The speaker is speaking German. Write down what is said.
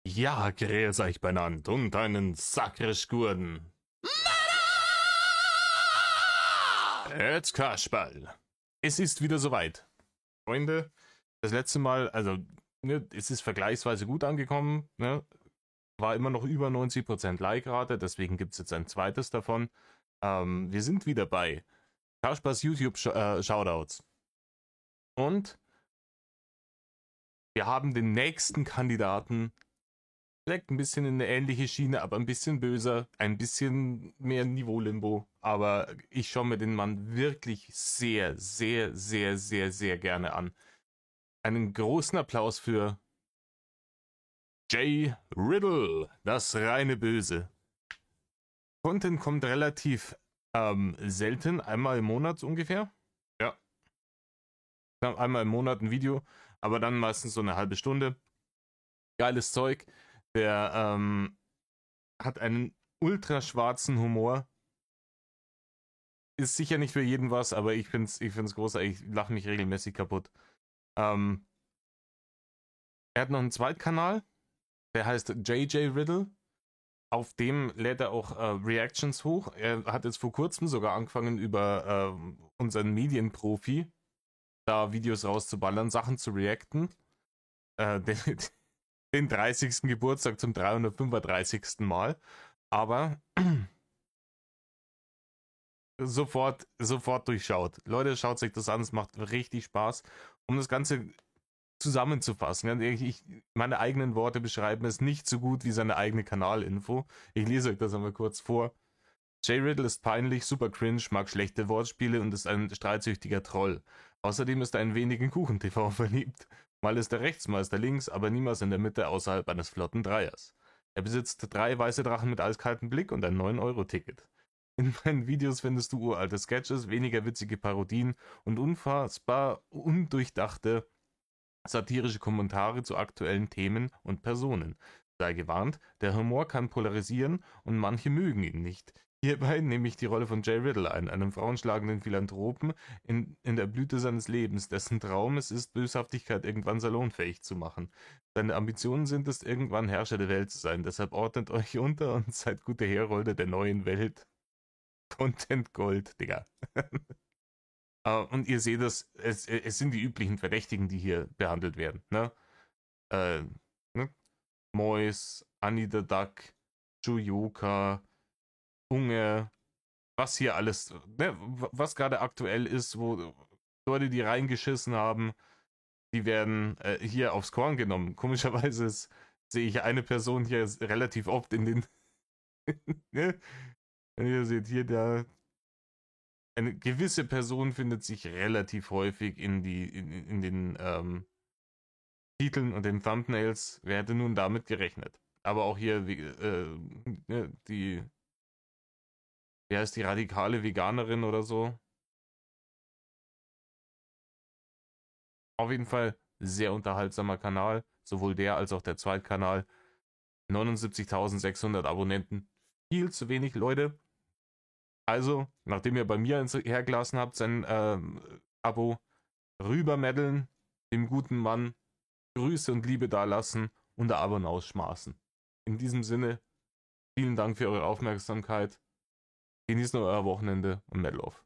Ja, grüß euch benannt und einen sakrisch Gurden. Jetzt Kasperl. Es ist wieder soweit. Freunde, das letzte Mal, also, ne, es ist vergleichsweise gut angekommen, ne? War immer noch über 90% Like-Rate, deswegen gibt es jetzt ein zweites davon. Wir sind wieder bei Kasperls YouTube-Shoutouts. Und wir haben den nächsten Kandidaten, direkt ein bisschen in eine ähnliche Schiene, aber ein bisschen böser, ein bisschen mehr Niveau-Limbo. Aber ich schaue mir den Mann wirklich sehr, sehr, sehr, sehr, sehr gerne an. Einen großen Applaus für Jay Riddle, das reine Böse. Content kommt relativ selten, einmal im Monat ungefähr. Ja. Einmal im Monat ein Video, aber dann meistens so eine halbe Stunde. Geiles Zeug. Der hat einen ultra schwarzen Humor. Ist sicher nicht für jeden was, aber ich find's großartig. Ich lache mich regelmäßig kaputt. Er hat noch einen Zweitkanal, der heißt JJ Riddle. Auf dem lädt er auch Reactions hoch. Er hat jetzt vor kurzem sogar angefangen, über unseren Medienprofi da Videos rauszuballern, Sachen zu reacten. Den 30. Geburtstag zum 335. Mal. Aber sofort durchschaut. Leute, schaut euch das an, es macht richtig Spaß. Um das Ganze zusammenzufassen, meine eigenen Worte beschreiben es nicht so gut wie seine eigene Kanalinfo. Ich lese euch das einmal kurz vor. Jay Riddle ist peinlich, super cringe, mag schlechte Wortspiele und ist ein streitsüchtiger Troll. Außerdem ist er ein wenig in Kuchen-TV verliebt. Mal ist er rechts, mal ist er links, aber niemals in der Mitte außerhalb eines flotten Dreiers. Er besitzt 3 weiße Drachen mit eiskaltem Blick und ein 9-Euro-Ticket. In meinen Videos findest du uralte Sketches, weniger witzige Parodien und unfassbar undurchdachte satirische Kommentare zu aktuellen Themen und Personen. Sei gewarnt, der Humor kann polarisieren und manche mögen ihn nicht. Hierbei nehme ich die Rolle von Jay Riddle ein, einem frauenschlagenden Philanthropen in der Blüte seines Lebens, dessen Traum es ist, Böshaftigkeit irgendwann salonfähig zu machen. Seine Ambitionen sind es, irgendwann Herrscher der Welt zu sein, deshalb ordnet euch unter und seid gute Herolde der neuen Welt. Content Gold, Digga. Und ihr seht es sind die üblichen Verdächtigen, die hier behandelt werden. Ne? Ne? Mois, Annie the Duck, Juyoka, Unge, was hier alles, ne? Was gerade aktuell ist, wo Leute, die reingeschissen haben, die werden hier aufs Korn genommen. Komischerweise sehe ich eine Person hier relativ oft in den ne? Ihr seht hier, eine gewisse Person findet sich relativ häufig in den Titeln und den Thumbnails. Wer hätte nun damit gerechnet? Aber auch hier wie heißt die radikale Veganerin oder so? Auf jeden Fall sehr unterhaltsamer Kanal, sowohl der als auch der Zweitkanal. 79.600 Abonnenten, viel zu wenig Leute. Also, nachdem ihr bei mir hergelassen habt, sein Abo rübermeddeln, dem guten Mann Grüße und Liebe dalassen und der Abo ausschmaßen. In diesem Sinne, vielen Dank für eure Aufmerksamkeit. Genießt noch euer Wochenende und Medal off.